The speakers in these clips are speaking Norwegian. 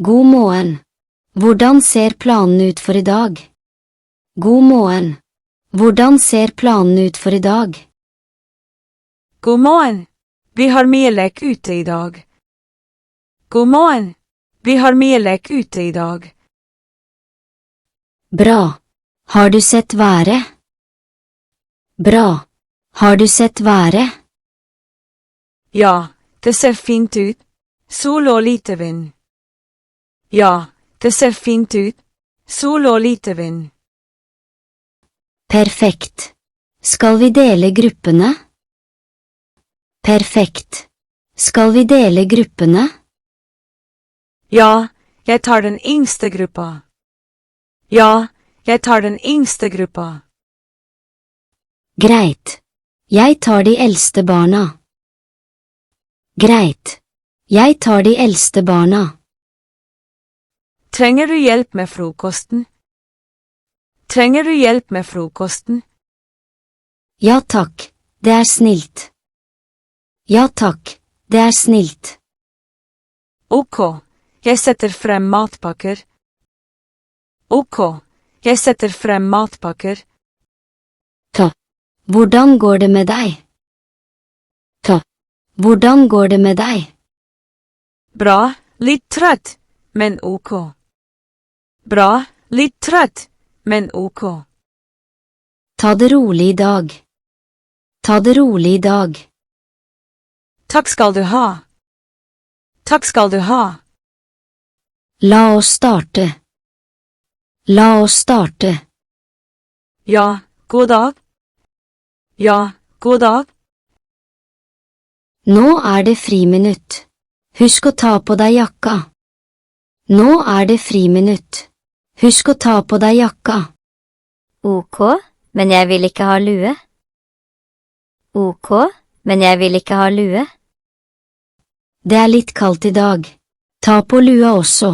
God morgen. Hvordan ser planen ut for i dag? God morgen. Hvordan ser planen ut for i dag? God morgen. Vi har mye lek ute i dag. God morgen. Vi har mye lek ute i dag. Bra. Har du sett været? Bra. Har du sett været? Ja, det ser fint ut. Sol og lite vind. Ja, det ser fint ut. Sol og lite vind. Perfekt. Skal vi dele gruppene? Perfekt. Skal vi dele gruppene? Ja, jeg tar den yngste gruppa. Ja, jeg tar den yngste gruppa. Greit. Jeg tar de eldste barna. Greit. Jeg tar de eldste barna. Trenger du hjelp med frokosten? Trenger du hjelp med frokosten? Ja takk, det er snilt. Ja takk, det er snilt. Ok, jeg setter frem matpakker. Ok, jeg setter frem matpakker. Hvordan går det med deg? Hvordan går det med deg? Bra, litt trøtt, men ok. Bra, litt trøtt, men ok. Ta det rolig i dag. Ta det rolig i dag. Takk skal du ha. Takk skal du ha. La oss starte. La oss starte. Ja, god dag. Ja, god dag. Nå er det friminutt. Husk å ta på deg jakka. Nå er det friminutt. Husk å ta på deg jakka. Ok, men jeg vil ikke ha lue. Ok, men jeg vil ikke ha lue. Det er litt kaldt i dag. Ta på lua også.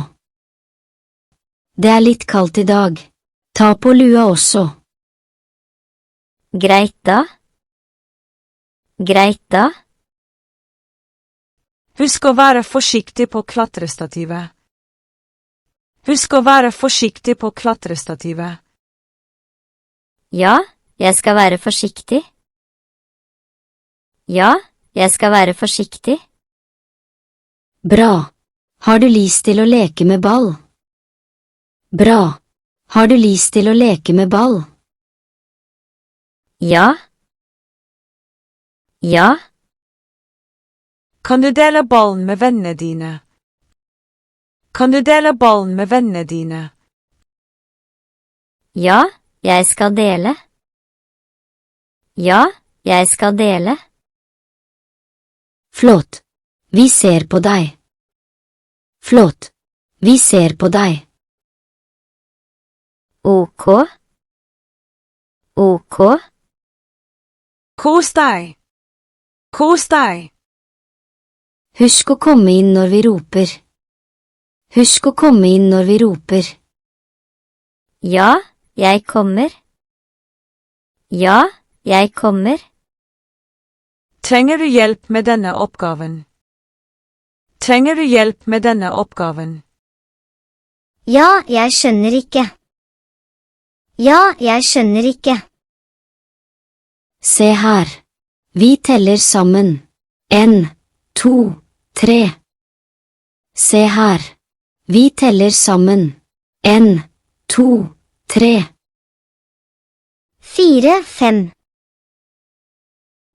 Det er litt kaldt i dag. Ta på lua også. Greit da. Greit da. Husk å være forsiktig på klatrestativet. Husk å være forsiktig på klatrestativet. Ja, jeg skal være forsiktig. Ja, jeg skal være forsiktig. Bra. Har du lyst til å leke med ball? Bra. Har du lyst til å leke med ball? Ja. Ja. Kan du dele ballen med vennene dine? Kan du dele ballen med vennene dine? Ja, jeg skal dele. Ja, jeg skal dele. Flott. Vi ser på deg. Flott. Vi ser på deg. Ok. Ok. Kos deg. Kos deg. Husk å komme inn når vi roper. Husk å komme inn når vi roper. Ja, jeg kommer. Ja, jeg kommer. Trenger du hjelp med denne oppgaven? Trenger du hjelp med denne oppgaven? Ja, jeg skjønner ikke. Ja, jeg skjønner ikke. Se her. Vi teller sammen. 1, 2, 3. Se her. Vi teller sammen. 1, 2, 3. 4, 5.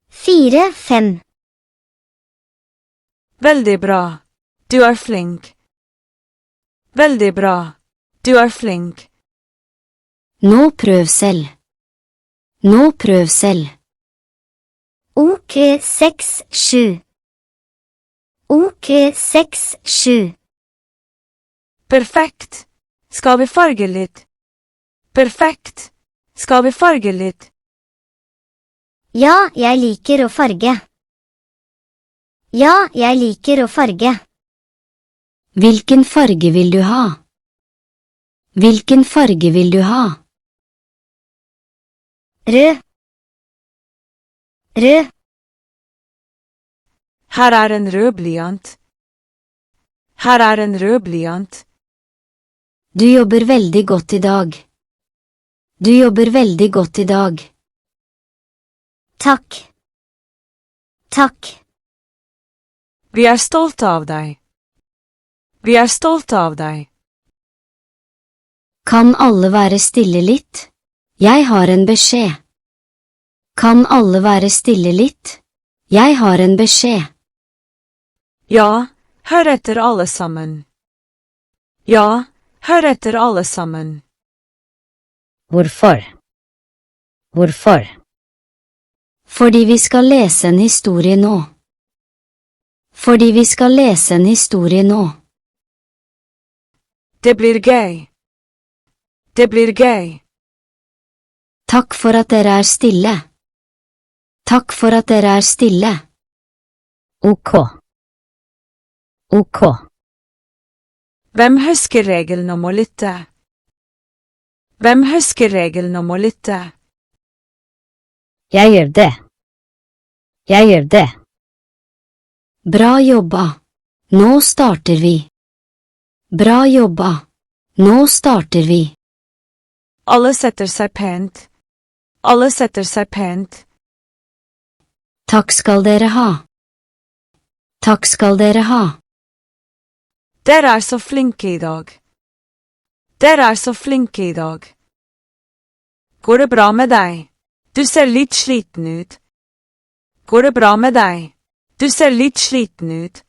4, 5. Veldig bra. Du er flink. Veldig bra. Du er flink. Nå prøv selv. Nå prøv selv. Ok, 6, 7. Ok, 6, 7. Perfekt. Skal vi farge litt? Perfekt. Skal vi farge litt? Ja, jeg liker å farge. Ja, jeg liker å farge. Hvilken farge vil du ha? Hvilken farge vil du ha? Rød. Rød. Her er en rød blyant. Her er en rød blyant. Du jobber veldig godt i dag. Du jobber veldig godt i dag. Takk. Takk. Vi er stolte av deg. Vi er stolte av deg. Kan alle være stille litt? Jeg har en beskjed. Kan alle være stille litt? Jeg har en beskjed. Ja, hør etter alle sammen. Ja, hør etter alle sammen. Hvorfor? Hvorfor? Fordi vi skal lese en historie nå. Fordi vi skal lese en historie nå. Det blir gøy. Det blir gøy. Takk for at dere er stille. Takk for at dere er stille. Ok. Ok. Hvem husker regelen om å lytte? Hvem husker regelen om å lytte? Jeg gjør det. Jeg gjør det. Bra jobba. Nå starter vi. Bra jobba. Nå starter vi. Alle setter seg pent. Alle setter seg pent. Takk skal dere ha. Takk skal dere ha. Dere er så flinke i dag. Dere er så flinke i dag. Går det bra med deg? Du ser litt sliten ut. Går det bra med deg? Du ser litt sliten ut.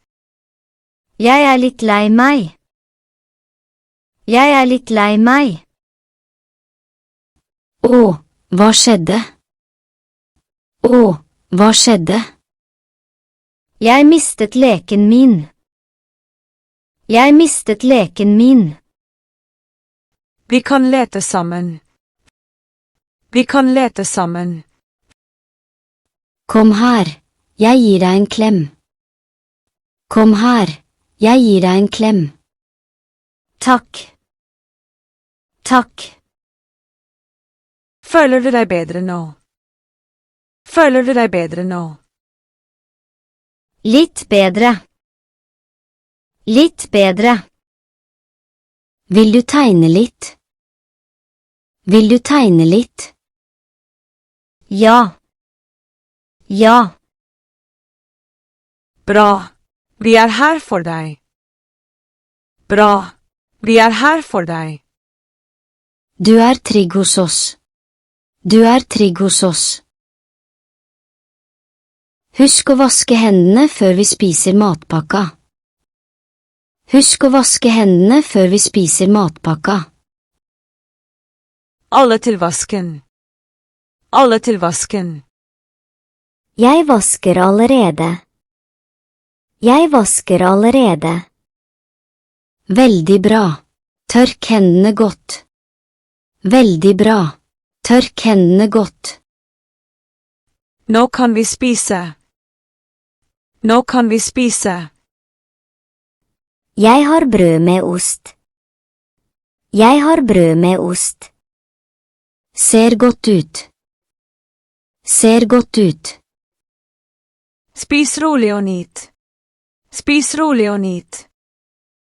Jeg er litt lei meg. Jeg er litt lei meg. Å, hva skjedde? Å, hva skjedde? Jeg mistet leken min. Jeg mistet leken min. Vi kan lete sammen. Vi kan lete sammen. Kom her, jeg gir deg en klem. Kom her, jeg gir deg en klem. Takk. Takk. Føler du deg bedre nå? Føler du deg bedre nå? Litt bedre. Litt bedre. Vil du tegne litt? Vil du tegne litt? Ja. Ja. Bra. Vi er her for deg. Bra. Vi er her for deg. Du er trygg hos oss. Du er trygg hos oss. Husk å vaske hendene før vi spiser matpakka. Husk å vaske hendene før vi spiser matpakka. Alle til vasken. Alle til vasken. Jeg vasker allerede. Jeg vasker allerede. Veldig bra. Tørk hendene godt. Veldig bra. Tørk hendene godt. Nå kan vi spise. Nå kan vi spise. Jeg har brød med ost. Jeg har brød med ost. Ser godt ut. Ser godt ut. Spis rolig og nyt. Spis rolig og nyt.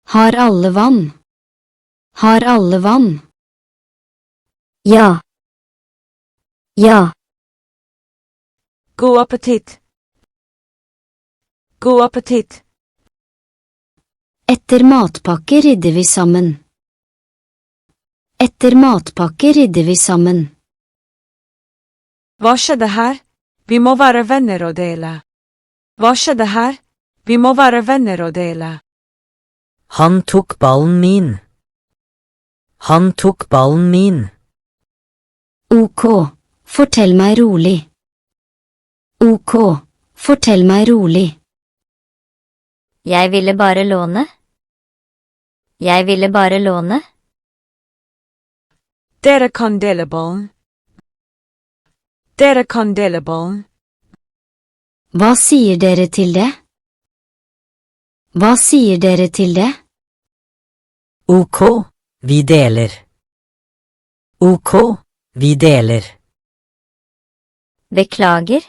Har alle vann? Har alle vann? Ja. Ja. God appetitt. God appetitt. Etter matpakke rydder vi sammen. Etter matpakke rydder vi sammen. Hva skjedde her? Vi må være venner og dele. Hva skjedde her? Vi må være venner og dele. Han tok ballen min. Han tok ballen min. Ok, fortell meg rolig. Ok, fortell meg rolig. Jeg ville bare låne. Jeg ville bare låne. Dere kan dele ballen. Dere kan dele ballen. Hva sier dere til det? Hva sier dere til det? Ok, vi deler. Ok, vi deler. Beklager.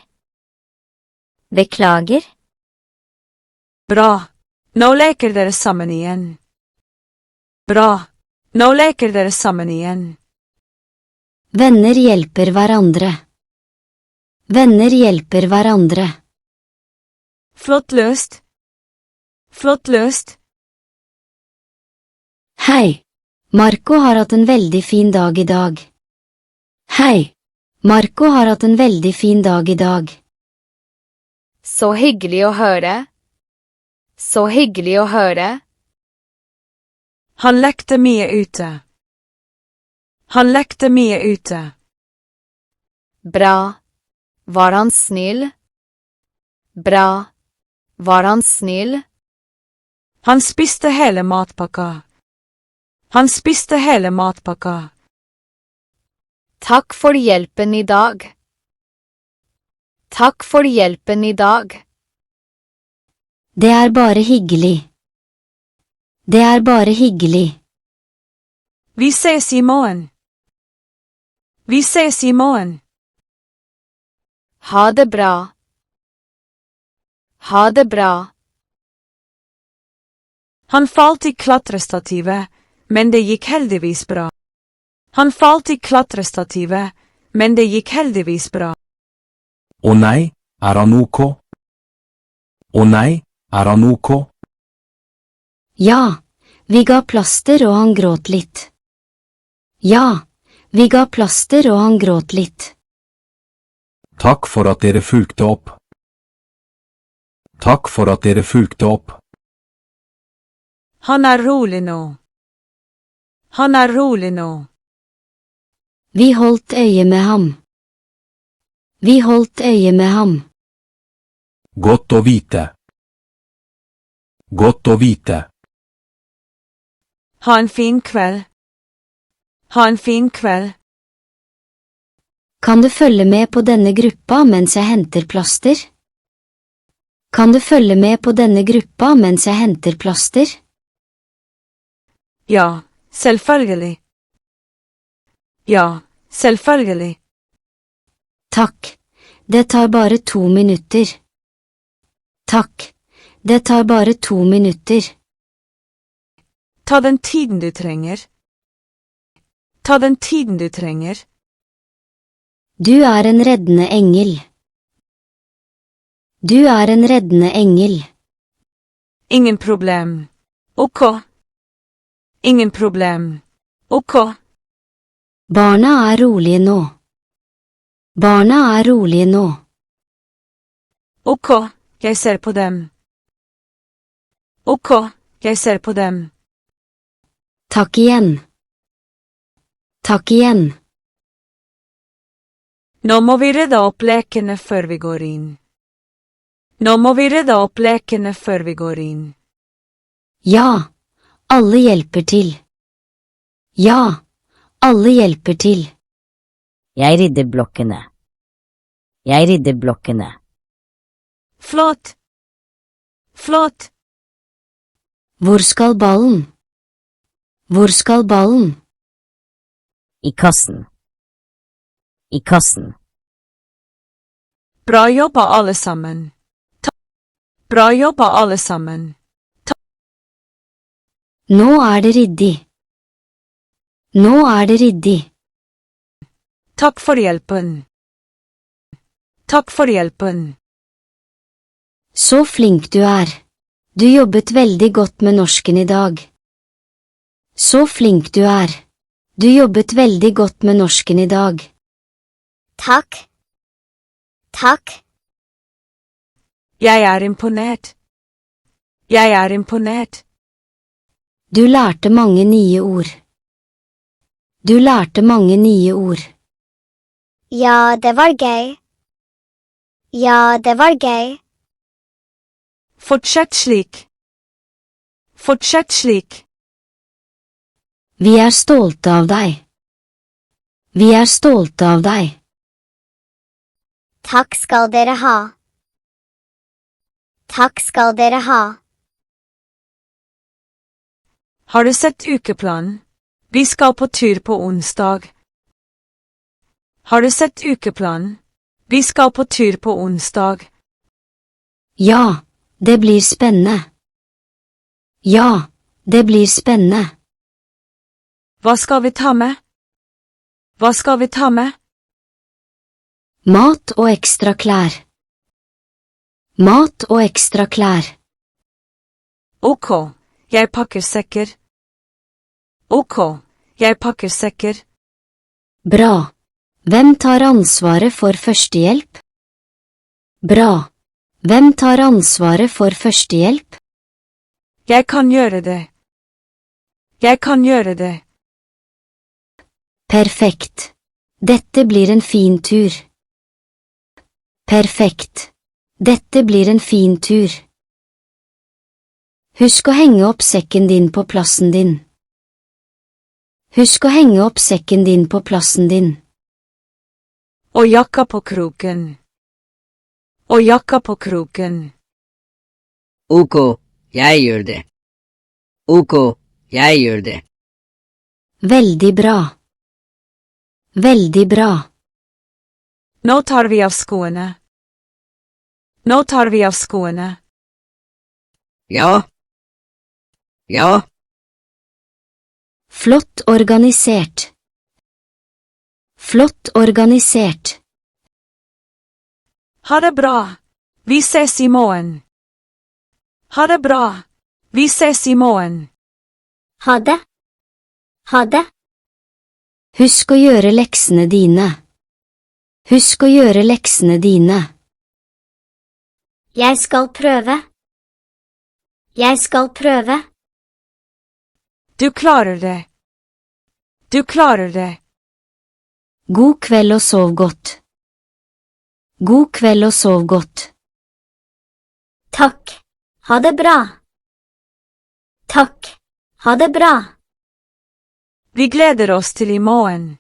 Beklager. Bra. Nå leker dere sammen igjen. Bra. Nå leker dere sammen igjen. Venner hjelper hverandre. Venner hjelper hverandre. Flott løst. Flott løst. Hei. Marco har hatt en veldig fin dag i dag. Hei. Marco har hatt en veldig fin dag i dag. Så hyggelig å høre. Så hyggelig å høre. Han lekte mye ute. Han lekte mye ute. Bra. Var han snill? Bra. Var han snill? Han spiste hele matpakka. Han spiste hele matpakka. Takk for hjelpen i dag. Takk for hjelpen i dag. Det er bare hyggelig. Det er bare hyggelig. Vi ses i morgen. Vi ses i morgen. Ha det bra. Ha det bra. Han falt i klatrestativet, men det gikk heldigvis bra. Han falt i klatrestativet, men det gikk heldigvis bra. Å nei, er han ok? Å nei, er han ok? Ja, vi ga plaster og han gråt litt. Ja, vi ga plaster og han gråt litt. Takk for at dere fulgte opp. Takk for at dere fulgte opp. Han er rolig nå. Han er rolig nå. Vi holdt øye med ham. Vi holdt øye med ham. Godt å vite. Godt å vite. Ha en fin kveld. Ha en fin kveld. Kan du følge med på denne gruppa mens jeg henter plaster? Kan du følge med på denne gruppa mens jeg henter plaster? Ja, selvfølgelig. Ja, selvfølgelig. Takk, det tar bare 2 minutter. Takk, det tar bare 2 minutter. Ta den tiden du trenger. Ta den tiden du trenger. Du er en reddende engel. Du er en reddende engel. Ingen problem. Ok. Ingen problem. Ok. Barna er rolige nå. Barna er rolige nå. Ok, jeg ser på dem. Ok, jeg ser på dem. Takk igjen. Takk igjen. Nå må vi rydde opp lekene før vi går inn. Nå må vi rydde opp lekene før vi går inn. Ja, alle hjelper til. Ja, alle hjelper til. Jeg rydder blokkene. Jeg rydder blokkene. Flott. Flott. Hvor skal ballen? Hvor skal ballen? I kassen. I kassen. Bra jobba alle sammen. Bra jobba alle sammen. Nå er det ryddig. Nå er det ryddig. Takk for hjelpen. Takk for hjelpen. Så flink du er. Du jobbet veldig godt med norsken i dag. Så flink du er. Du jobbet veldig godt med norsken i dag. Takk. Takk. Jeg er imponert. Jeg er imponert. Du lærte mange nye ord. Du lærte mange nye ord. Ja, det var gøy. Ja, det var gøy. Fortsett slik. Fortsett slik. Vi er stolte av deg. Vi er stolte av deg. Takk skal dere ha. Takk skal dere ha. Har du sett ukeplanen? Vi skal på tur på onsdag. Har du sett ukeplanen? Vi skal på tur på onsdag. Ja, det blir spennende. Ja, det blir spennende. Hva skal vi ta med? Hva skal vi ta med? Mat og ekstra klær. Mat og ekstra klær. Ok, jeg pakker sekker. Ok, jeg pakker sekker. Bra. Hvem tar ansvaret for førstehjelp? Bra. Hvem tar ansvaret for førstehjelp? Jeg kan gjøre det. Jeg kan gjøre det. Perfekt. Dette blir en fin tur. Perfekt. Dette blir en fin tur. Husk å henge opp sekken din på plassen din. Husk å henge opp sekken din på plassen din. Og jakka på kroken. Og jakka på kroken. Ok, jeg gjør det. Ok, jeg gjør det. Veldig bra. Veldig bra. Nå tar vi av skoene. Nå tar vi av skoene. Ja. Ja. Flott organisert. Flott organisert. Ha det bra. Vi ses i morgen. Ha det bra. Vi ses i morgen. Ha det. Ha det. Husk å gjøre leksene dine. Husk å gjøre leksene dine. Jeg skal prøve. Jeg skal prøve. Du klarer det. Du klarer det. God kveld og sov godt. God kveld og sov godt. Takk. Ha det bra. Takk. Ha det bra. Vi gleder oss til i morgen.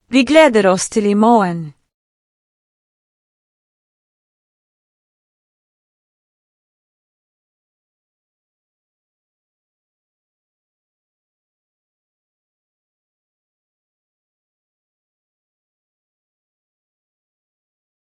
Vi gleder oss til i morgen.